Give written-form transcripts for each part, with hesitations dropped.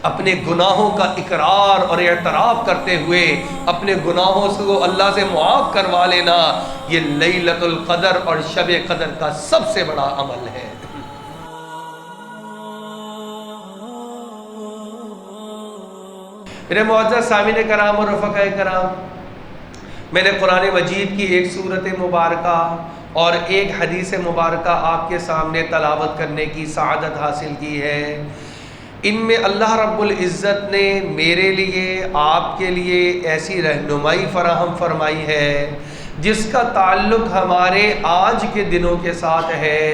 اپنے گناہوں کا اقرار اور اعتراف کرتے ہوئے اپنے گناہوں سے وہ اللہ سے معاف کروا لینا، یہ لیلۃ القدر اور شب قدر کا سب سے بڑا عمل ہے۔ میرے معزز سامعین کرام اور رفقاء کرام، میں نے قرآن مجید کی ایک سورت مبارکہ اور ایک حدیث مبارکہ آپ کے سامنے تلاوت کرنے کی سعادت حاصل کی ہے۔ ان میں اللہ رب العزت نے میرے لیے، آپ کے لیے ایسی رہنمائی فراہم فرمائی ہے جس کا تعلق ہمارے آج کے دنوں کے ساتھ ہے،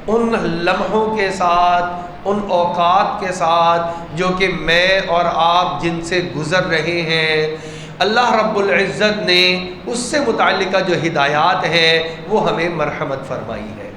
ان لمحوں کے ساتھ، ان اوقات کے ساتھ جو کہ میں اور آپ جن سے گزر رہے ہیں۔ اللہ رب العزت نے اس سے متعلقہ جو ہدایات ہیں وہ ہمیں مرحمت فرمائی ہے۔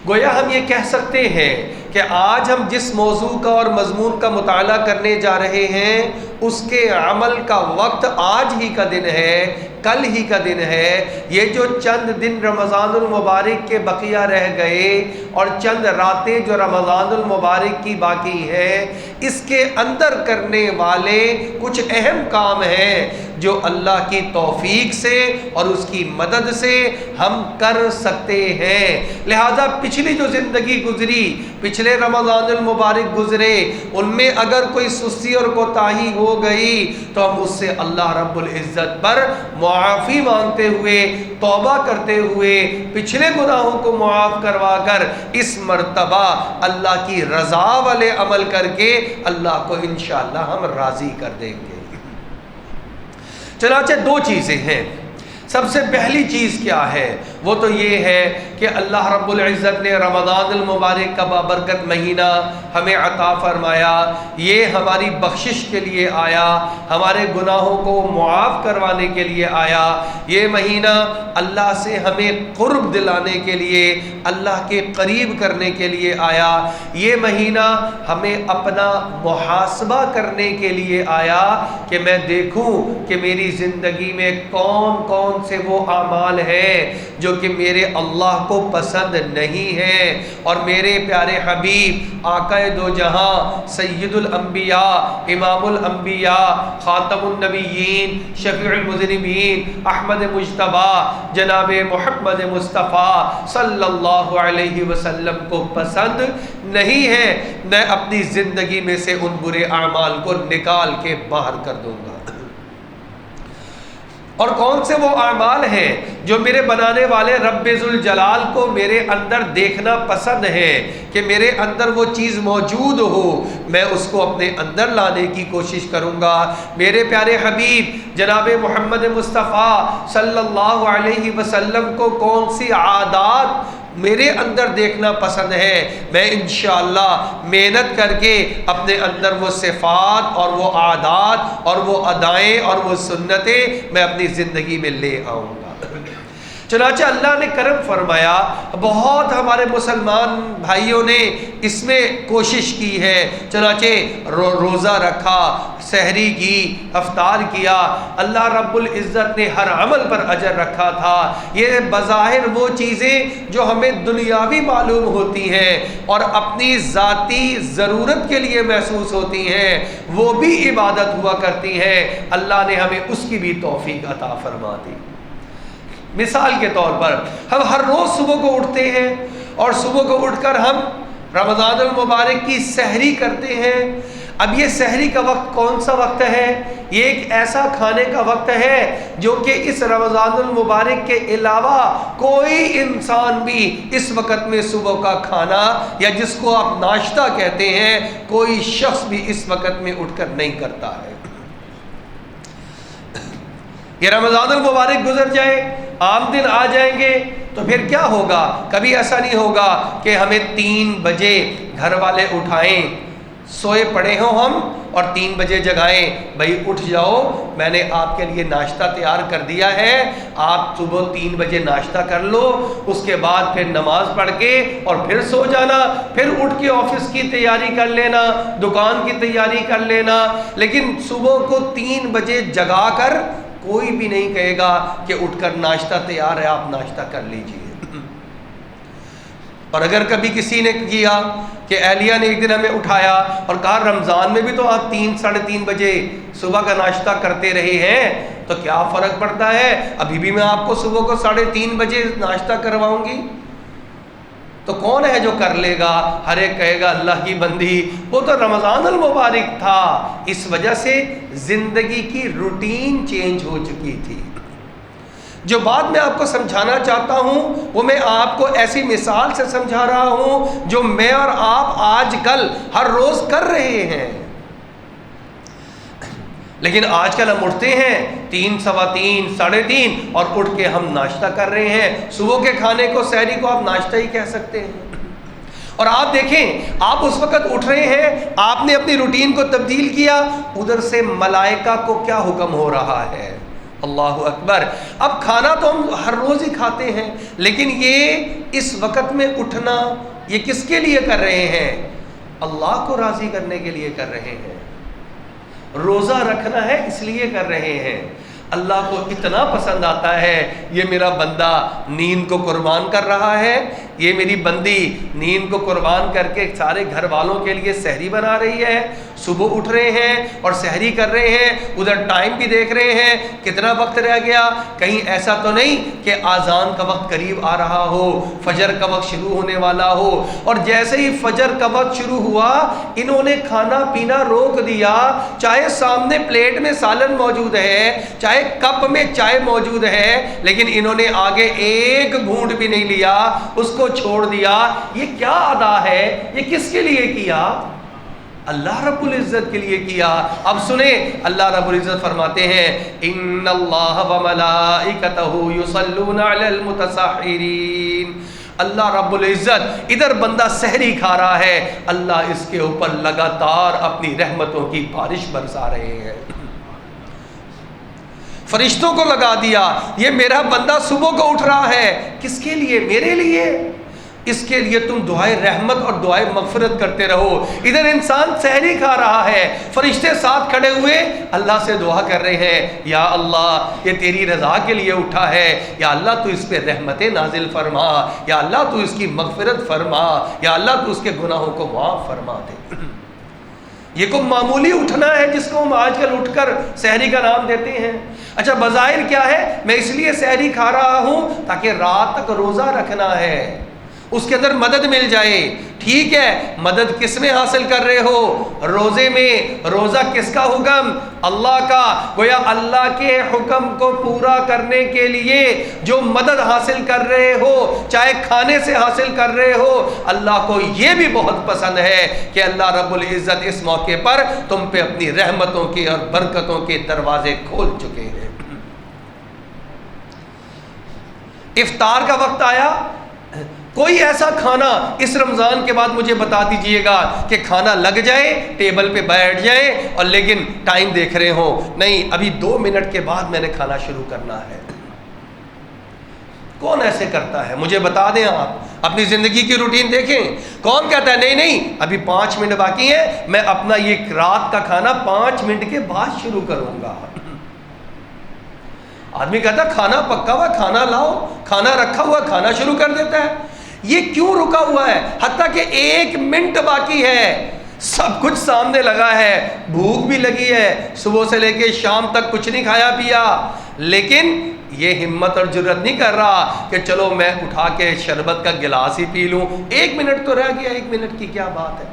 گویا ہم یہ کہہ سکتے ہیں کہ آج ہم جس موضوع کا اور مضمون کا مطالعہ کرنے جا رہے ہیں اس کے عمل کا وقت آج ہی کا دن ہے، کل ہی کا دن ہے۔ یہ جو چند دن رمضان المبارک کے بقیہ رہ گئے اور چند راتیں جو رمضان المبارک کی باقی ہیں، اس کے اندر کرنے والے کچھ اہم کام ہیں جو اللہ کی توفیق سے اور اس کی مدد سے ہم کر سکتے ہیں۔ لہذا پچھلی جو زندگی گزری، پچھلے رمضان المبارک گزرے، ان میں اگر کوئی سستی اور کوتاہی ہو گئی تو ہم اس سے اللہ رب العزت پر معافی مانگتے ہوئے، توبہ کرتے ہوئے، پچھلے گناہوں کو معاف کروا کر اس مرتبہ اللہ کی رضا والے عمل کر کے اللہ کو انشاءاللہ ہم راضی کر دیں گے۔ چنانچہ دو چیزیں ہیں۔ سب سے پہلی چیز کیا ہے؟ وہ تو یہ ہے کہ اللہ رب العزت نے رمضان المبارک کا بابرکت مہینہ ہمیں عطا فرمایا۔ یہ ہماری بخشش کے لیے آیا، ہمارے گناہوں کو معاف کروانے کے لیے آیا۔ یہ مہینہ اللہ سے ہمیں قرب دلانے کے لیے، اللہ کے قریب کرنے کے لیے آیا۔ یہ مہینہ ہمیں اپنا محاسبہ کرنے کے لیے آیا کہ میں دیکھوں کہ میری زندگی میں کون کون سے وہ اعمال ہیں جو کہ میرے اللہ کو پسند نہیں ہیں، اور میرے پیارے حبیب آقا دو جہاں سید الانبیاء، امام الانبیاء، خاتم النبیین، شفیع المذنبین، احمد مجتبیٰ جناب محمد مصطفیٰ صلی اللہ علیہ وسلم کو پسند نہیں ہے۔ میں اپنی زندگی میں سے ان برے اعمال کو نکال کے باہر کر دوں گا۔ اور کون سے وہ اعمال ہیں جو میرے بنانے والے رب ذوالجلال کو میرے اندر دیکھنا پسند ہے کہ میرے اندر وہ چیز موجود ہو، میں اس کو اپنے اندر لانے کی کوشش کروں گا۔ میرے پیارے حبیب جناب محمد مصطفیٰ صلی اللہ علیہ وسلم کو کون سی عادات میرے اندر دیکھنا پسند ہے، میں انشاءاللہ محنت کر کے اپنے اندر وہ صفات اور وہ عادات اور وہ ادائیں اور وہ سنتیں میں اپنی زندگی میں لے آؤں گا۔ چنانچہ اللہ نے کرم فرمایا، بہت ہمارے مسلمان بھائیوں نے اس میں کوشش کی ہے، چنانچہ روزہ رکھا، سحری کی، افطار کیا، اللہ رب العزت نے ہر عمل پر اجر رکھا تھا۔ یہ بظاہر وہ چیزیں جو ہمیں دنیاوی معلوم ہوتی ہیں اور اپنی ذاتی ضرورت کے لیے محسوس ہوتی ہیں، وہ بھی عبادت ہوا کرتی ہیں، اللہ نے ہمیں اس کی بھی توفیق عطا فرما دی۔ مثال کے طور پر ہم ہر روز صبح کو اٹھتے ہیں اور صبح کو اٹھ کر ہم رمضان المبارک کی سحری کرتے ہیں۔ اب یہ سحری کا وقت کون سا وقت ہے؟ یہ ایک ایسا کھانے کا وقت ہے جو کہ اس رمضان المبارک کے علاوہ کوئی انسان بھی اس وقت میں صبح کا کھانا یا جس کو آپ ناشتہ کہتے ہیں، کوئی شخص بھی اس وقت میں اٹھ کر نہیں کرتا ہے۔ یہ رمضان المبارک گزر جائے، عام دن آ جائیں گے تو پھر کیا ہوگا؟ کبھی ایسا نہیں ہوگا کہ ہمیں 3 بجے گھر والے اٹھائیں، سوئے پڑے ہوں ہم اور 3 بجے جگائیں، بھائی اٹھ جاؤ، میں نے آپ کے لیے ناشتہ تیار کر دیا ہے، آپ صبح 3 بجے ناشتہ کر لو، اس کے بعد پھر نماز پڑھ کے اور پھر سو جانا، پھر اٹھ کے آفس کی تیاری کر لینا، دکان کی تیاری کر لینا۔ لیکن صبح کو 3 بجے جگا کر کوئی بھی نہیں کہے گا کہ اٹھ کر ناشتہ تیار ہے، آپ ناشتہ کر لیجئے۔ اور اگر کبھی کسی نے کیا کہ اہلیہ نے ایک دن ہمیں اٹھایا اور کہا رمضان میں بھی تو آپ 3 ساڑھے 3 بجے صبح کا ناشتہ کرتے رہے ہیں، تو کیا فرق پڑتا ہے، ابھی بھی میں آپ کو صبح کو 3:30 بجے ناشتہ کرواؤں گی؟ تو کون ہے جو کر لے گا؟ ہر ایک کہے گا اللہ کی بندی، وہ تو رمضان المبارک تھا، اس وجہ سے زندگی کی روٹین چینج ہو چکی تھی۔ جو بات میں آپ کو سمجھانا چاہتا ہوں وہ میں آپ کو ایسی مثال سے سمجھا رہا ہوں جو میں اور آپ آج کل ہر روز کر رہے ہیں، لیکن آج کل ہم اٹھتے ہیں 3 سوا 3 ساڑھے 3 اور اٹھ کے ہم ناشتہ کر رہے ہیں۔ صبح کے کھانے کو سحری کو آپ ناشتہ ہی کہہ سکتے ہیں۔ اور آپ دیکھیں، آپ اس وقت اٹھ رہے ہیں، آپ نے اپنی روٹین کو تبدیل کیا، ادھر سے ملائکہ کو کیا حکم ہو رہا ہے؟ اللہ اکبر۔ اب کھانا تو ہم ہر روز ہی کھاتے ہیں، لیکن یہ اس وقت میں اٹھنا یہ کس کے لیے کر رہے ہیں؟ اللہ کو راضی کرنے کے لیے کر رہے ہیں۔ روزہ رکھنا ہے اس لیے کر رہے ہیں۔ اللہ کو اتنا پسند آتا ہے یہ میرا بندہ نیند کو قربان کر رہا ہے، یہ میری بندی نیند کو قربان کر کے سارے گھر والوں کے لیے سحری بنا رہی ہے، صبح اٹھ رہے ہیں اور سحری کر رہے ہیں، ادھر ٹائم بھی دیکھ رہے ہیں کتنا وقت رہ گیا، کہیں ایسا تو نہیں کہ آذان کا وقت قریب آ رہا ہو، فجر کا وقت شروع ہونے والا ہو، اور جیسے ہی فجر کا وقت شروع ہوا انہوں نے کھانا پینا روک دیا، چاہے سامنے پلیٹ میں سالن موجود ہے، چاہے کپ میں چائے موجود ہے، لیکن انہوں نے آگے ایک گھونٹ بھی نہیں لیا، اس کو چھوڑ دیا۔ یہ کیا ادا ہے؟ یہ کس کے لیے کیا؟ اللہ رب العزت کے لیے کیا۔ اب سنیں، اللہ رب العزت فرماتے ہیں ان اللہ وملائکتہ یصلون علی المتسحرین۔ اللہ رب العزت ادھر بندہ سحری کھا رہا ہے، اللہ اس کے اوپر لگاتار اپنی رحمتوں کی بارش برسا رہے ہیں، فرشتوں کو لگا دیا۔ یہ میرا بندہ صبح کو اٹھ رہا ہے، کس کے لیے؟ میرے لیے۔ اس کے لیے تم دعائے رحمت اور دعائے مغفرت کرتے رہو۔ ادھر انسان سحری کھا رہا ہے، فرشتے ساتھ کھڑے ہوئے اللہ سے دعا کر رہے ہیں، یا اللہ یہ تیری رضا کے لیے اٹھا ہے، یا اللہ تو اس پہ رحمتیں نازل فرما، یا اللہ تو اس کی مغفرت فرما، یا اللہ تو اس کے گناہوں کو معاف فرما دے۔ یہ کوئی معمولی اٹھنا ہے جس کو ہم آج کل اٹھ کر سحری کا نام دیتے ہیں؟ اچھا بظاہر کیا ہے؟ میں اس لیے سحری کھا رہا ہوں تاکہ رات تک روزہ رکھنا ہے، اس کے اندر مدد مل جائے۔ ٹھیک ہے، مدد کس میں حاصل کر رہے ہو؟ روزے میں۔ روزہ کس کا حکم؟ اللہ کا۔ گویا اللہ کے حکم کو پورا کرنے کے لیے جو مدد حاصل کر رہے ہو، چاہے کھانے سے حاصل کر رہے ہو، اللہ کو یہ بھی بہت پسند ہے کہ اللہ رب العزت اس موقع پر تم پہ اپنی رحمتوں کے اور برکتوں کے دروازے کھول چکے ہیں۔ افطار کا وقت آیا، کوئی ایسا کھانا اس رمضان کے بعد مجھے بتا دیجئے گا کہ کھانا لگ جائے، ٹیبل پہ بیٹھ جائے اور لیکن ٹائم دیکھ رہے ہو، نہیں ابھی 2 منٹ کے بعد میں نے کھانا شروع کرنا ہے۔ کون ایسے کرتا ہے؟ مجھے بتا دیں، آپ اپنی زندگی کی روٹین دیکھیں، کون کہتا ہے نہیں نہیں ابھی 5 منٹ باقی ہے، میں اپنا یہ رات کا کھانا 5 منٹ کے بعد شروع کروں گا۔ آدمی کہتا ہے کھانا پکا ہوا کھانا لاؤ، کھانا رکھا ہوا کھانا شروع کر دیتا ہے۔ یہ کیوں رکا ہوا ہے؟ حتیٰ کہ 1 منٹ باقی ہے، سب کچھ سامنے لگا ہے، بھوک بھی لگی ہے، صبح سے لے کے شام تک کچھ نہیں کھایا پیا، لیکن یہ ہمت اور جرت نہیں کر رہا کہ چلو میں اٹھا کے شربت کا گلاس ہی پی لوں، 1 منٹ تو رہ گیا، 1 منٹ کی کیا بات ہے۔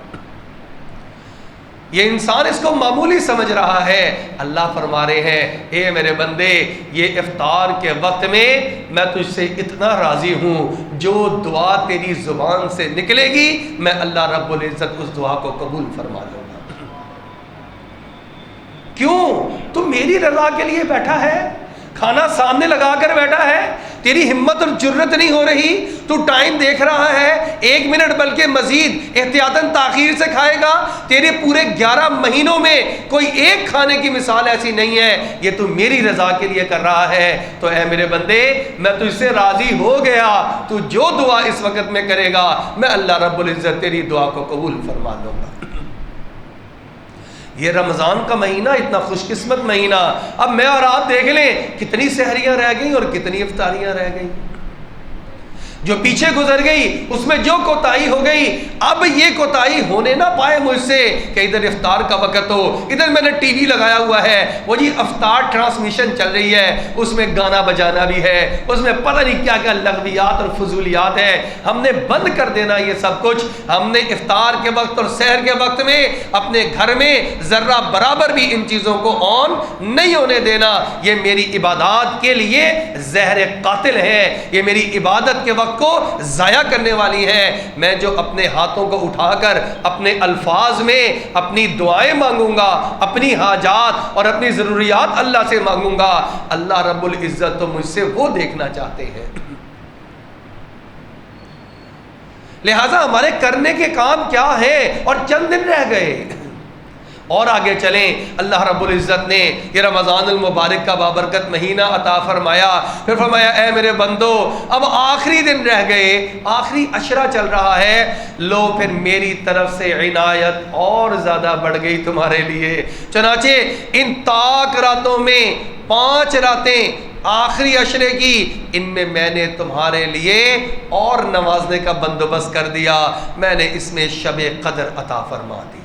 یہ انسان اس کو معمولی سمجھ رہا ہے۔ اللہ فرما رہے ہیں اے میرے بندے، یہ افطار کے وقت میں میں تجھ سے اتنا راضی ہوں، جو دعا تیری زبان سے نکلے گی میں اللہ رب العزت اس دعا کو قبول فرما لوں گا۔ کیوں؟ تو میری رضا کے لیے بیٹھا ہے، کھانا سامنے لگا کر بیٹھا ہے، تیری ہمت اور جرت نہیں ہو رہی، تو ٹائم دیکھ رہا ہے، 1 منٹ بلکہ مزید احتیاطاً تاخیر سے کھائے گا۔ تیرے پورے 11 مہینوں میں کوئی ایک کھانے کی مثال ایسی نہیں ہے، یہ تو میری رضا کے لیے کر رہا ہے۔ تو اے میرے بندے، میں تجھ سے راضی ہو گیا، تو جو دعا اس وقت میں کرے گا میں اللہ رب العزت تیری دعا کو قبول فرما لوں گا۔ یہ رمضان کا مہینہ اتنا خوش قسمت مہینہ، اب میں اور آپ دیکھ لیں کتنی سحریاں رہ گئیں اور کتنی افطاریاں رہ گئیں۔ جو پیچھے گزر گئی اس میں جو کوتاہی ہو گئی، اب یہ کوتاہی ہونے نہ پائے مجھ سے کہ ادھر افطار کا وقت ہو، ادھر میں نے ٹی وی لگایا ہوا ہے، وہ جی افطار ٹرانسمیشن چل رہی ہے، اس میں گانا بجانا بھی ہے، اس میں پتہ نہیں کیا کیا لغویات اور فضولیات ہے، ہم نے بند کر دینا یہ سب کچھ۔ ہم نے افطار کے وقت اور سحر کے وقت میں اپنے گھر میں ذرہ برابر بھی ان چیزوں کو آن نہیں ہونے دینا۔ یہ میری عبادات کے لیے زہر قاتل ہے، یہ میری عبادت کے وقت کو ضائع کرنے والی ہے۔ میں جو اپنے ہاتھوں کو اٹھا کر اپنے الفاظ میں اپنی دعائیں مانگوں گا، اپنی حاجات اور اپنی ضروریات اللہ سے مانگوں گا، اللہ رب العزت تو مجھ سے وہ دیکھنا چاہتے ہیں۔ لہٰذا ہمارے کرنے کے کام کیا ہیں، اور چند دن رہ گئے اور آگے چلیں۔ اللہ رب العزت نے یہ رمضان المبارک کا بابرکت مہینہ عطا فرمایا، پھر فرمایا اے میرے بندو اب آخری دن رہ گئے، آخری عشرہ چل رہا ہے، لو پھر میری طرف سے عنایت اور زیادہ بڑھ گئی تمہارے لیے۔ چنانچہ ان تاک راتوں میں 5 راتیں آخری عشرے کی، ان میں نے تمہارے لیے اور نوازنے کا بندوبست کر دیا، میں نے اس میں شب قدر عطا فرما دی،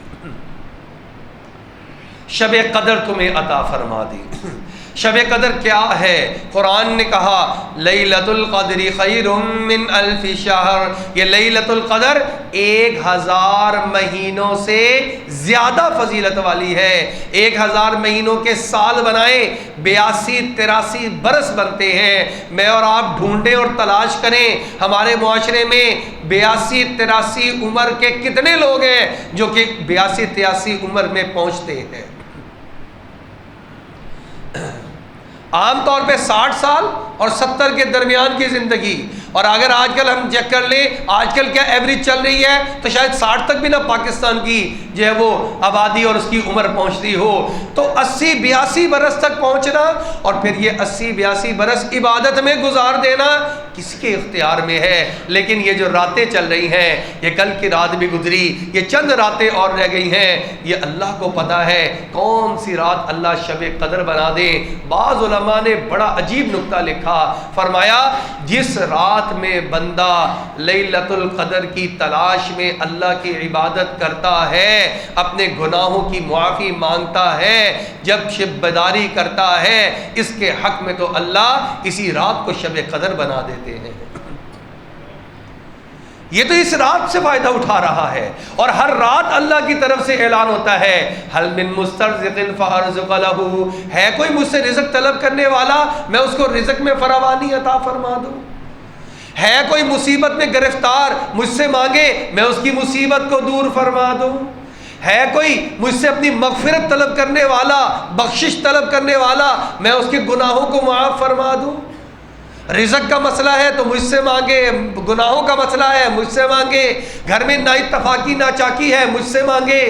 شب قدر تمہیں عطا فرما دی۔ شب قدر کیا ہے؟ قرآن نے کہا لیلۃ القدر خیر من الف شہر، یہ لیلۃ القدر 1000 مہینوں سے زیادہ فضیلت والی ہے۔ 1000 مہینوں کے سال بنائیں 82-83 برس بنتے ہیں۔ میں اور آپ ڈھونڈیں اور تلاش کریں ہمارے معاشرے میں 82-83 عمر کے کتنے لوگ ہیں جو کہ 82-83 عمر میں پہنچتے ہیں۔ عام طور پہ 60 سال اور 70 کے درمیان کی زندگی، اور اگر آج کل ہم چیک کر لیں آج کل کیا ایوریج چل رہی ہے تو شاید 60 تک بھی نہ پاکستان کی جو ہے وہ آبادی اور اس کی عمر پہنچتی ہو، تو 80-82 برس تک پہنچنا اور پھر یہ 80-82 برس عبادت میں گزار دینا کس کے اختیار میں ہے؟ لیکن یہ جو راتیں چل رہی ہیں، یہ کل کی رات بھی گزری، یہ چند راتیں اور رہ گئی ہیں، یہ اللہ کو پتہ ہے کون سی رات اللہ شب قدر بنا دے۔ بعض علماء نے بڑا عجیب نکتہ لکھا، فرمایا جس رات میں بندہ لیلۃ القدر کی تلاش میں اللہ کی عبادت کرتا ہے، اپنے گناہوں کی معافی مانگتا ہے، جب شب بیداری کرتا ہے، اس کے حق میں تو اللہ اسی رات کو شب قدر بنا دیتے ہیں۔ یہ تو اس رات سے فائدہ اٹھا رہا ہے، اور ہر رات اللہ کی طرف سے اعلان ہوتا ہے حل من مسترزق فارزق لہ، ہے کوئی مجھ سے رزق طلب کرنے والا میں اس کو رزق میں فراوانی عطا فرما دوں، ہے کوئی مصیبت میں گرفتار مجھ سے مانگے میں اس کی مصیبت کو دور فرما دوں، ہے کوئی مجھ سے اپنی مغفرت طلب کرنے والا، بخشش طلب کرنے والا میں اس کے گناہوں کو معاف فرما دوں۔ رزق کا مسئلہ ہے تو مجھ سے مانگے، گناہوں کا مسئلہ ہے مجھ سے مانگے، گھر میں نا اتفاقی نا چاکی ہے مجھ سے مانگے۔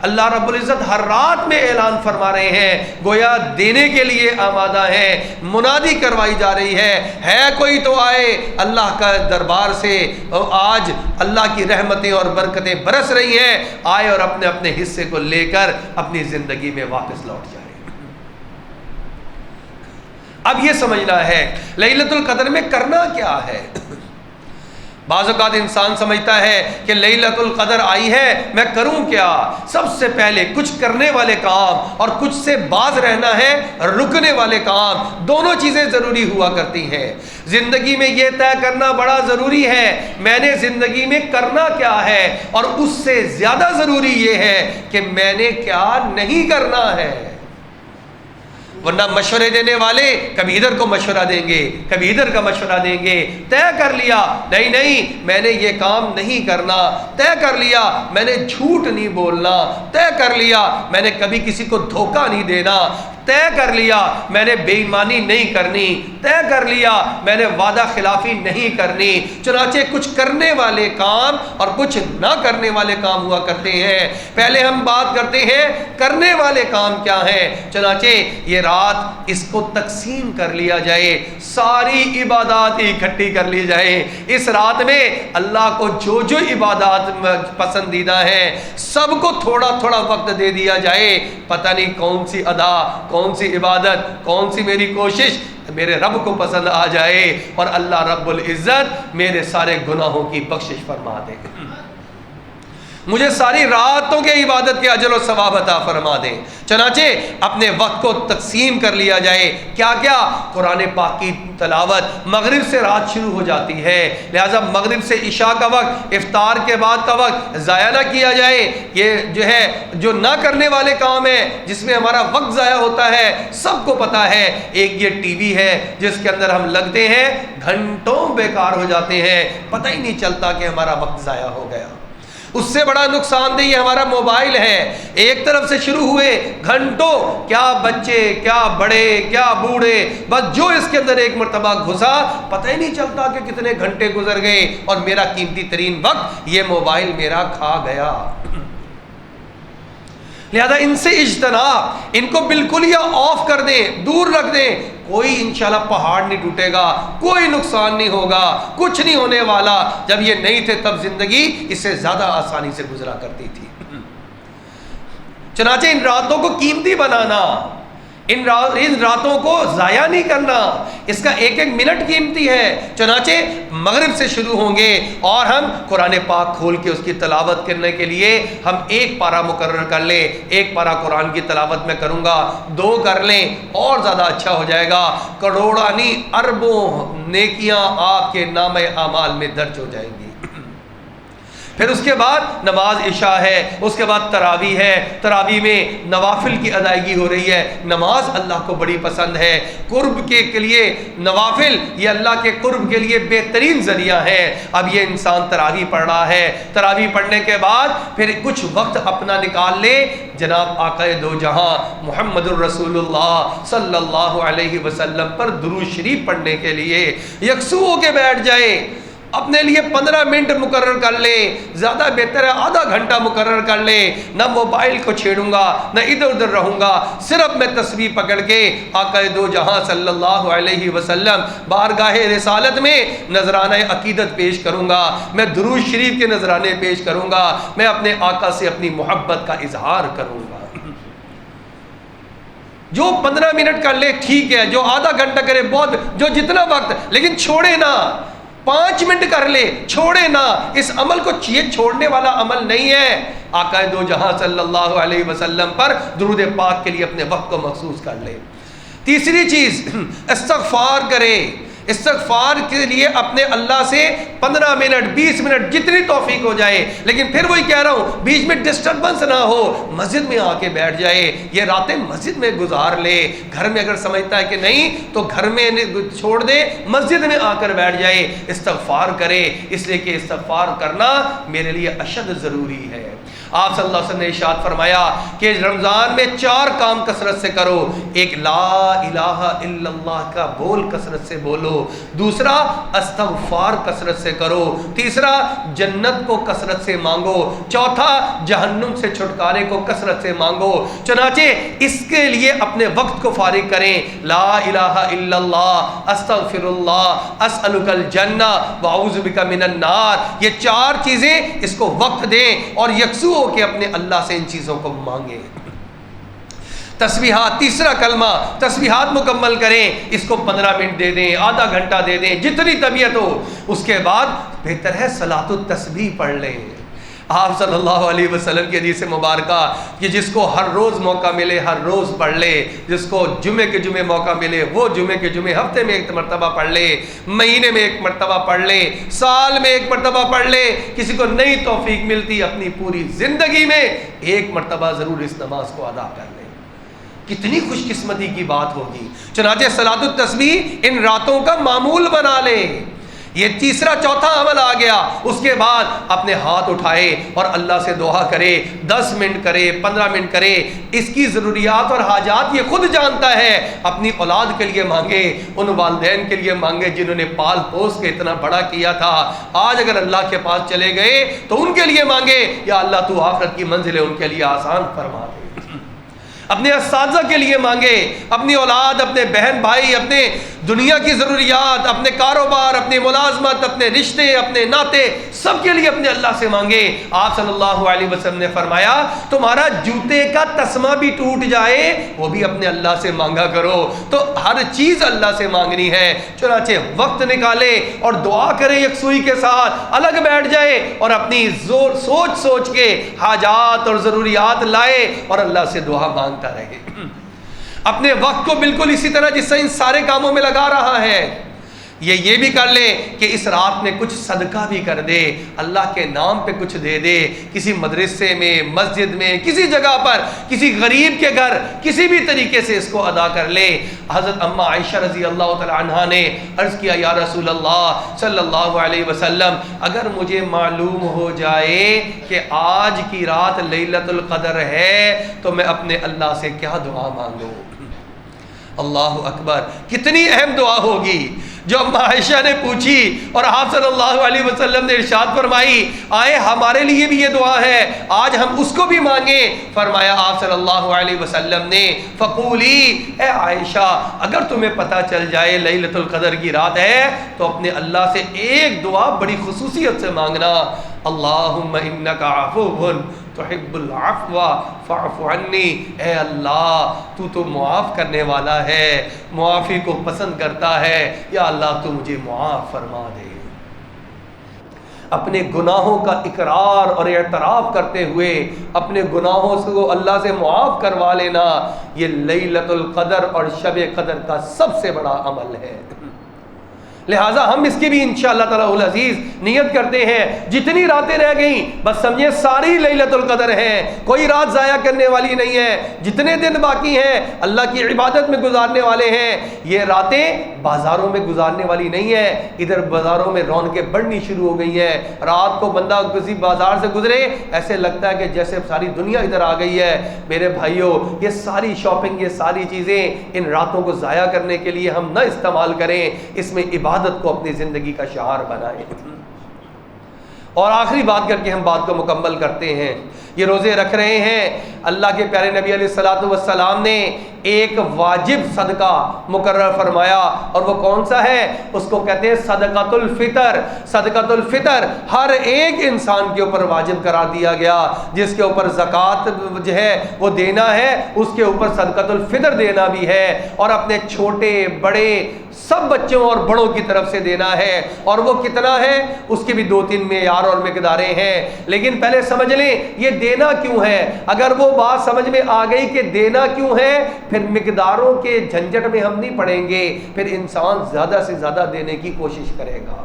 اللہ رب العزت ہر رات میں اعلان فرما رہے ہیں، گویا دینے کے لیے آمادہ ہیں، منادی کروائی جا رہی ہے کوئی تو آئے اللہ کا دربار سے، آج اللہ کی رحمتیں اور برکتیں برس رہی ہیں، آئے اور اپنے اپنے حصے کو لے کر اپنی زندگی میں واپس لوٹ جائے۔ اب یہ سمجھنا ہے لیلۃ القدر میں کرنا کیا ہے۔ بعض اوقات انسان سمجھتا ہے کہ لیلۃ القدر آئی ہے میں کروں کیا؟ سب سے پہلے کچھ کرنے والے کام اور کچھ سے باز رہنا ہے رکنے والے کام، دونوں چیزیں ضروری ہوا کرتی ہیں۔ زندگی میں یہ طے کرنا بڑا ضروری ہے میں نے زندگی میں کرنا کیا ہے، اور اس سے زیادہ ضروری یہ ہے کہ میں نے کیا نہیں کرنا ہے۔ ورنہ مشورے دینے والے کبھی ادھر کو مشورہ دیں گے کبھی ادھر کا مشورہ دیں گے، طے کر لیا نہیں میں نے یہ کام نہیں کرنا، طے کر لیا میں نے جھوٹ نہیں بولنا، طے کر لیا میں نے کبھی کسی کو دھوکہ نہیں دینا، طے کر لیا میں نے بے ایمانی نہیں کرنی، طے کر لیا میں نے وعدہ خلافی نہیں کرنی۔ چنانچہ کچھ کرنے والے کام اور کچھ نہ کرنے والے کام ہوا کرتے ہیں۔ پہلے ہم بات کرتے ہیں کرنے والے کام کیا ہیں۔ چنانچہ یہ رات اس کو تقسیم کر لیا جائے، ساری عبادات اکٹھی کر لی جائے۔ اس رات میں اللہ کو جو جو عبادات پسندیدہ ہیں سب کو تھوڑا تھوڑا وقت دے دیا جائے، پتہ نہیں کون سی ادا کون سی عبادت، کون سی میری کوشش میرے رب کو پسند آ جائے اور اللہ رب العزت میرے سارے گناہوں کی بخشش فرما دے، مجھے ساری راتوں کے عبادت کے اجر و ثواب عطا فرما دے۔ چنانچہ اپنے وقت کو تقسیم کر لیا جائے، کیا کیا؟ قرآن پاک کی تلاوت مغرب سے رات شروع ہو جاتی ہے، لہٰذا مغرب سے عشاء کا وقت، افطار کے بعد کا وقت ضائع نہ کیا جائے۔ یہ جو ہے جو نہ کرنے والے کام ہیں جس میں ہمارا وقت ضائع ہوتا ہے، سب کو پتہ ہے۔ ایک یہ ٹی وی ہے جس کے اندر ہم لگتے ہیں، گھنٹوں بیکار ہو جاتے ہیں، پتہ ہی نہیں چلتا کہ ہمارا وقت ضائع ہو گیا۔ اس سے بڑا نقصان دہ یہ ہمارا موبائل ہے، ایک طرف سے شروع ہوئے گھنٹوں، کیا بچے، کیا بڑے، کیا بوڑھے، بس جو اس کے اندر ایک مرتبہ گھسا پتہ ہی نہیں چلتا کہ کتنے گھنٹے گزر گئے اور میرا قیمتی ترین وقت یہ موبائل میرا کھا گیا۔ لہذا ان سے اجتناب، ان کو بالکل ہی آف کر دیں، دور رکھ دیں، کوئی انشاءاللہ پہاڑ نہیں ٹوٹے گا، کوئی نقصان نہیں ہوگا، کچھ نہیں ہونے والا۔ جب یہ نہیں تھے تب زندگی اس سے زیادہ آسانی سے گزرا کرتی تھی۔ چنانچہ ان راتوں کو قیمتی بنانا، ان راتوں کو ضائع نہیں کرنا، اس کا ایک ایک منٹ قیمتی ہے۔ چنانچہ مغرب سے شروع ہوں گے اور ہم قرآن پاک کھول کے اس کی تلاوت کرنے کے لیے ہم ایک پارہ مقرر کر لیں، ایک پارہ قرآن کی تلاوت میں کروں گا، 2 کر لیں اور زیادہ اچھا ہو جائے گا، کروڑانی اربوں نیکیاں آپ کے نام اعمال میں درج ہو جائیں گی۔ پھر اس کے بعد نماز عشاء ہے، اس کے بعد تراویح ہے، تراویح میں نوافل کی ادائیگی ہو رہی ہے۔ نماز اللہ کو بڑی پسند ہے، قرب کے لیے نوافل یہ اللہ کے قرب کے لیے بہترین ذریعہ ہے۔ اب یہ انسان تراویح پڑھ رہا ہے، تراویح پڑھنے کے بعد پھر کچھ وقت اپنا نکال لے جناب آقا دو جہاں محمد الرسول اللہ صلی اللہ علیہ وسلم پر درود شریف پڑھنے کے لیے یکسو ہو کے بیٹھ جائے۔ اپنے لیے 15 منٹ مقرر کر لے، زیادہ بہتر ہے آدھا گھنٹہ مقرر کر لے، نہ موبائل کو چھیڑوں گا، نہ ادھر ادھر رہوں گا، صرف میں تسبیح پکڑ کے آقا دو جہاں صلی اللہ علیہ وسلم بارگاہ رسالت میں نذرانہ عقیدت پیش کروں گا، میں درود شریف کے نذرانے پیش کروں گا، میں اپنے آقا سے اپنی محبت کا اظہار کروں گا۔ جو 15 منٹ کر لے ٹھیک ہے، جو آدھا گھنٹہ کرے بہت، جو جتنا وقت، لیکن چھوڑے نہ، 5 منٹ کر لے، چھوڑے نہ۔ اس عمل کو یہ چھوڑنے والا عمل نہیں ہے۔ آقا دو جہاں صلی اللہ علیہ وسلم پر درود پاک کے لیے اپنے وقت کو مخصوص کر لے۔ تیسری چیز، استغفار کرے۔ استغفار کے لیے اپنے اللہ سے 15 منٹ 20 منٹ جتنی توفیق ہو جائے، لیکن پھر وہی کہہ رہا ہوں بیچ میں ڈسٹربنس نہ ہو، مسجد میں آ کے بیٹھ جائے، یہ راتیں مسجد میں گزار لے۔ گھر میں اگر سمجھتا ہے کہ نہیں تو گھر میں چھوڑ دے، مسجد میں آ کر بیٹھ جائے، استغفار کرے، اس لیے کہ استغفار کرنا میرے لیے اشد ضروری ہے۔ آپ صلی اللہ علیہ وسلم نے ارشاد فرمایا کہ رمضان میں 4 کام کثرت سے کرو، ایک لا الہ الا اللہ کا بول کثرت سے بولو، دوسرا استغفار کثرت سے کرو، تیسرا جنت کو کثرت سے مانگو، چوتھا جہنم سے چھٹکارے کو کثرت سے مانگو۔ چنانچہ اس کے لیے اپنے وقت کو فارغ کریں، لا الہ الا اللہ، استغفر اللہ، اسألک الجنہ واعوذ بک من النار، یہ 4 چیزیں اس کو وقت دیں اور یکسو ہو کہ اپنے اللہ سے ان چیزوں کو مانگیں۔ تسبیحات، تیسرا کلمہ، تسبیحات مکمل کریں، اس کو 15 منٹ دے دیں، آدھا گھنٹہ دے دیں، جتنی طبیعت ہو۔ اس کے بعد بہتر ہے صلاۃ التسبیح پڑھ لیں۔ آپ صلی اللہ علیہ وسلم کی حدیث مبارکہ کہ جس کو ہر روز موقع ملے ہر روز پڑھ لے، جس کو جمعے کے جمعے موقع ملے وہ جمعے کے جمعے، ہفتے میں 1 مرتبہ پڑھ لے، مہینے میں 1 مرتبہ پڑھ لے، سال میں 1 مرتبہ پڑھ لے، کسی کو نئی توفیق ملتی اپنی پوری زندگی میں 1 مرتبہ ضرور اس نماز کو ادا کر لے، کتنی خوش قسمتی کی بات ہوگی۔ چنانچہ صلاۃ التسبیح ان راتوں کا معمول بنا لے۔ یہ تیسرا چوتھا عمل آ گیا۔ اس کے بعد اپنے ہاتھ اٹھائے اور اللہ سے دعا کرے، 10 منٹ کرے، 15 منٹ کرے، اس کی ضروریات اور حاجات یہ خود جانتا ہے۔ اپنی اولاد کے لیے مانگے، ان والدین کے لیے مانگے جنہوں نے پال پوس کے اتنا بڑا کیا تھا، آج اگر اللہ کے پاس چلے گئے تو ان کے لیے مانگے، یا اللہ تو آخرت کی منزلیں ان کے لیے آسان فرما دے۔ اپنے اساتذہ کے لیے مانگے، اپنی اولاد، اپنے بہن بھائی، اپنے دنیا کی ضروریات، اپنے کاروبار، اپنی ملازمت، اپنے رشتے، اپنے ناطے، سب کے لیے اپنے اللہ سے مانگے۔ آپ صلی اللہ علیہ وسلم نے فرمایا تمہارا جوتے کا تسمہ بھی ٹوٹ جائے وہ بھی اپنے اللہ سے مانگا کرو۔ تو ہر چیز اللہ سے مانگنی ہے۔ چنانچہ وقت نکالے اور دعا کرے یکسوئی کے ساتھ، الگ بیٹھ جائے اور اپنی سوچ سوچ کے حاجات اور ضروریات لائے اور اللہ سے دعا مانگتا رہے۔ اپنے وقت کو بالکل اسی طرح جس سے ان سارے کاموں میں لگا رہا ہے، یہ بھی کر لے کہ اس رات میں کچھ صدقہ بھی کر دے، اللہ کے نام پہ کچھ دے دے، کسی مدرسے میں، مسجد میں، کسی جگہ پر، کسی غریب کے گھر، کسی بھی طریقے سے اس کو ادا کر لے۔ حضرت اماں عائشہ رضی اللہ تعالی عنہا نے عرض کیا یا رسول اللہ صلی اللہ علیہ وسلم، اگر مجھے معلوم ہو جائے کہ آج کی رات لیلۃ القدر ہے تو میں اپنے اللہ سے کیا دعا مانگوں؟ اللہ اکبر، کتنی اہم دعا ہوگی جو اماں عائشہ نے پوچھی اور آپ صلی اللہ علیہ وسلم نے ارشاد فرمائی آئے ہمارے لیے بھی یہ دعا ہے، آج ہم اس کو بھی مانگیں۔ فرمایا آپ صلی اللہ علیہ وسلم نے فقولی، اے عائشہ اگر تمہیں پتہ چل جائے لیلۃ القدر کی رات ہے تو اپنے اللہ سے ایک دعا بڑی خصوصیت سے مانگنا، اللہم انک عفو تحب العفو فاعف عنی، اے اللہ تو معاف کرنے والا ہے، معافی کو پسند کرتا ہے، یا اللہ تو مجھے معاف فرما دے۔ اپنے گناہوں کا اقرار اور اعتراف کرتے ہوئے اپنے گناہوں سے اللہ سے معاف کروا لینا، یہ لیلۃ القدر اور شب قدر کا سب سے بڑا عمل ہے۔ لہٰذا ہم اس کی بھی انشاءاللہ تعالیٰ العزیز نیت کرتے ہیں، جتنی راتیں رہ گئیں بس سمجھے ساری لیلۃ القدر ہیں، کوئی رات ضائع کرنے والی نہیں ہے، جتنے دن باقی ہیں اللہ کی عبادت میں گزارنے والے ہیں، یہ راتیں بازاروں میں گزارنے والی نہیں ہیں۔ ادھر بازاروں میں رونقیں بڑھنی شروع ہو گئی ہیں، رات کو بندہ کسی بازار سے گزرے ایسے لگتا ہے کہ جیسے ساری دنیا ادھر آ گئی ہے۔ میرے بھائیوں، یہ ساری شاپنگ، یہ ساری چیزیں ان راتوں کو ضائع کرنے کے لیے ہم نہ استعمال کریں، اس میں عبادت کو اپنی زندگی کا شعار بنائیں۔ اور آخری بات کر کے ہم بات کو مکمل کرتے ہیں، یہ روزے رکھ رہے ہیں، اللہ کے پیارے نبی علیہ الصلوۃ والسلام نے ایک واجب صدقہ مقرر فرمایا، اور وہ کون سا ہے؟ اس کو کہتے ہیں صدقۃ الفطر۔ صدقۃ الفطر ہر ایک انسان کے اوپر واجب قرار دیا گیا، جس کے اوپر زکوٰۃ جو ہے وہ دینا ہے، اس کے اوپر صدقۃ الفطر دینا بھی ہے، اور اپنے چھوٹے بڑے سب بچوں اور بڑوں کی طرف سے دینا ہے۔ اور وہ کتنا ہے اس کے بھی 2-3 معیار اور مقداریں ہیں، لیکن پہلے سمجھ لیں یہ دینا کیوں ہے۔ اگر وہ بات سمجھ میں آ گئی کہ دینا کیوں ہے، پھر مقداروں کے جھنجٹ میں ہم نہیں پڑیں گے، پھر انسان زیادہ سے زیادہ دینے کی کوشش کرے گا۔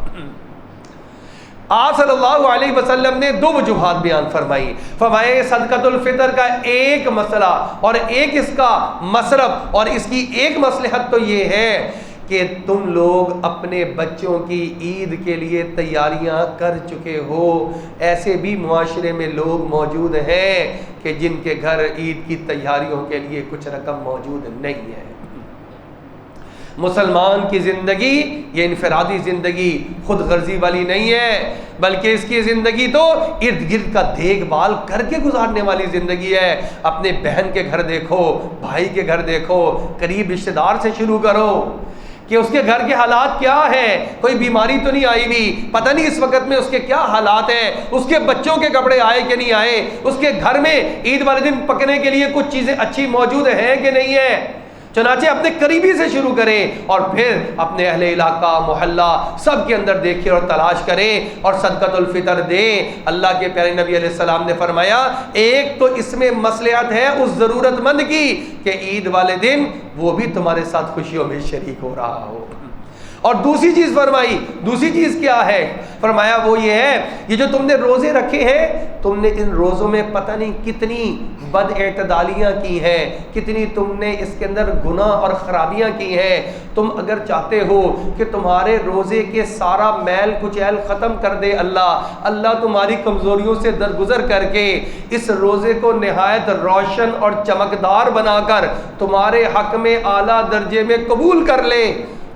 آپ صلی اللہ علیہ وسلم نے 2 وجوہات بیان فرمائی، فرمایا صدقۃ الفطر کا ایک مسئلہ اور ایک اس کا مصرف، اور اس کی ایک مصلحت تو یہ ہے کہ تم لوگ اپنے بچوں کی عید کے لیے تیاریاں کر چکے ہو۔ ایسے بھی معاشرے میں لوگ موجود ہیں کہ جن کے گھر عید کی تیاریوں کے لیے کچھ رقم موجود نہیں ہے۔ مسلمان کی زندگی یہ انفرادی زندگی خود غرضی والی نہیں ہے، بلکہ اس کی زندگی تو ارد گرد کا دیکھ بھال کر کے گزارنے والی زندگی ہے۔ اپنے بہن کے گھر دیکھو، بھائی کے گھر دیکھو، قریب رشتہ دار سے شروع کرو کہ اس کے گھر کے حالات کیا ہیں، کوئی بیماری تو نہیں آئی ہوئی، پتہ نہیں اس وقت میں اس کے کیا حالات ہیں، اس کے بچوں کے کپڑے آئے کہ نہیں آئے، اس کے گھر میں عید والے دن پکنے کے لیے کچھ چیزیں اچھی موجود ہیں کہ نہیں ہیں۔ چنانچہ اپنے قریبی سے شروع کریں اور پھر اپنے اہل علاقہ، محلہ سب کے اندر دیکھیں اور تلاش کریں اور صدقۃ الفطر دیں۔ اللہ کے پیارے نبی علیہ السلام نے فرمایا ایک تو اس میں مصلحت ہے اس ضرورت مند کی کہ عید والے دن وہ بھی تمہارے ساتھ خوشیوں میں شریک ہو رہا ہو، اور دوسری چیز فرمائی، دوسری چیز کیا ہے؟ فرمایا وہ یہ ہے یہ جو تم نے روزے رکھے ہیں، تم نے ان روزوں میں پتہ نہیں کتنی بد اعتدالیاں کی ہیں، کتنی تم نے اس کے اندر گناہ اور خرابیاں کی ہیں۔ تم اگر چاہتے ہو کہ تمہارے روزے کے سارا میل کچیل ختم کر دے اللہ تمہاری کمزوریوں سے درگزر کر کے اس روزے کو نہایت روشن اور چمکدار بنا کر تمہارے حق میں اعلیٰ درجے میں قبول کر لے،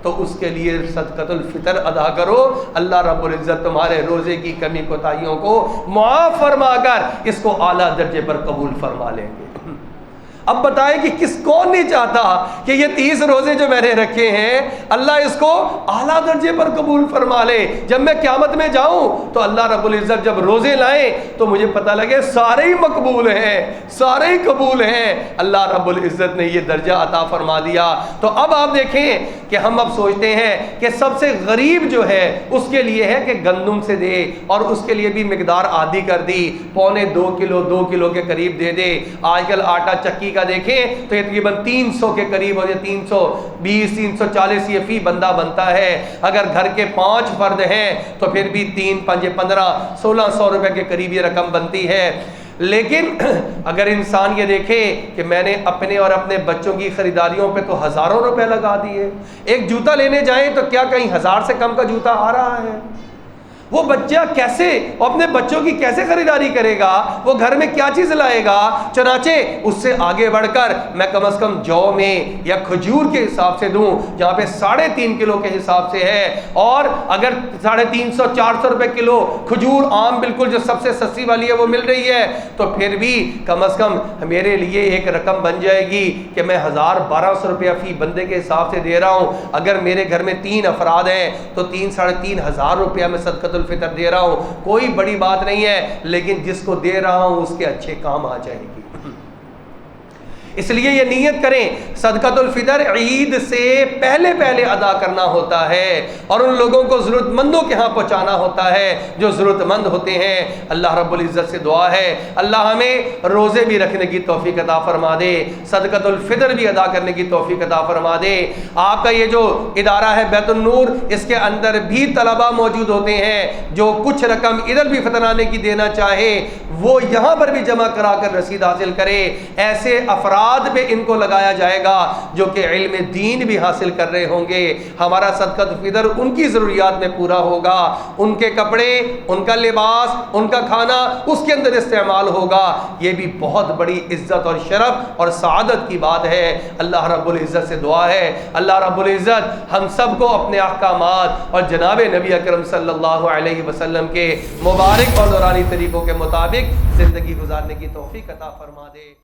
تو اس کے لیے صدقۃ الفطر ادا کرو۔ اللہ رب العزت تمہارے روزے کی کمی کوتاہیوں کو معاف فرما کر اس کو اعلیٰ درجے پر قبول فرما لیں گے۔ اب بتائیں کہ کون نہیں چاہتا کہ یہ 30 روزے جو میں نے رکھے ہیں اللہ اس کو اعلیٰ درجے پر قبول فرما لے. جب میں قیامت میں جاؤں تو اللہ رب العزت جب روزے لائیں تو مجھے پتہ لگے سارے ہی مقبول ہیں, سارے ہی قبول ہیں. اللہ رب العزت نے یہ درجہ عطا فرما دیا. تو اب آپ دیکھیں کہ ہم اب سوچتے ہیں کہ سب سے غریب جو ہے اس کے لیے ہے کہ گندم سے دے, اور اس کے لیے بھی مقدار عادی کر دی, 2.25 کلو کے قریب دے دے. آج کل آٹا چکی کا دیکھیں تو یہ تقریباً 300 کے قریب ہو جائے, 320 340 یہ فی بندہ بنتا ہے. اگر گھر کے 5 فرد ہیں تو پھر بھی 3 5 15 1600 روپے کے قریب یہ رقم بنتی ہے. لیکن اگر انسان یہ دیکھے کہ میں نے اپنے اور اپنے بچوں کی خریداریوں پہ تو ہزاروں روپے لگا دیے, ایک جوتا لینے جائیں تو کیا کہیں 1000 سے کم کا جوتا آ رہا ہے. وہ بچہ کیسے اپنے بچوں کی کیسے خریداری کرے گا, وہ گھر میں کیا چیز لائے گا. چنانچہ اس سے آگے بڑھ کر میں کم از کم جو میں یا کھجور کے حساب سے دوں جہاں پہ 3.5 کلو کے حساب سے ہے, اور اگر 350 400 روپے کلو کھجور عام بالکل جو سب سے سستی والی ہے وہ مل رہی ہے, تو پھر بھی کم از کم میرے لیے ایک رقم بن جائے گی کہ میں 1200 روپیہ فی بندے کے حساب سے دے رہا ہوں. اگر میرے گھر میں 3 افراد ہیں تو 3,500 روپیہ میں صدقۃ الفطر دے رہا ہوں. کوئی بڑی بات نہیں ہے, لیکن جس کو دے رہا ہوں اس کے اچھے کام آ جائے گی. اس لیے یہ نیت کریں صدقۃ الفطر عید سے پہلے ادا کرنا ہوتا ہے, اور ان لوگوں کو ضرورت مندوں کے ہاں پہنچانا ہوتا ہے جو ضرورت مند ہوتے ہیں. اللہ رب العزت سے دعا ہے اللہ ہمیں روزے بھی رکھنے کی توفیق عطا فرما دے, صدقۃ الفطر بھی ادا کرنے کی توفیق عطا فرما دے. آپ کا یہ جو ادارہ ہے بیت النور, اس کے اندر بھی طلباء موجود ہوتے ہیں جو کچھ رقم ادھر بھی فطرانے کی دینا چاہے وہ یہاں پر بھی جمع کرا کر رسید حاصل کرے. ایسے افراد پہ ان کو لگایا جائے گا جو کہ علم دین بھی حاصل کر رہے ہوں گے. ہمارا صدقۃ الفطر ان کی ضروریات میں پورا ہوگا, ان کے کپڑے, ان کا لباس, ان کا کھانا اس کے اندر استعمال ہوگا. یہ بھی بہت بڑی عزت اور شرف اور سعادت کی بات ہے. اللہ رب العزت سے دعا ہے اللہ رب العزت ہم سب کو اپنے احکامات اور جناب نبی اکرم صلی اللہ علیہ وسلم کے مبارک اور نورانی طریقوں کے مطابق زندگی گزارنے کی توفیق عطا فرما دے.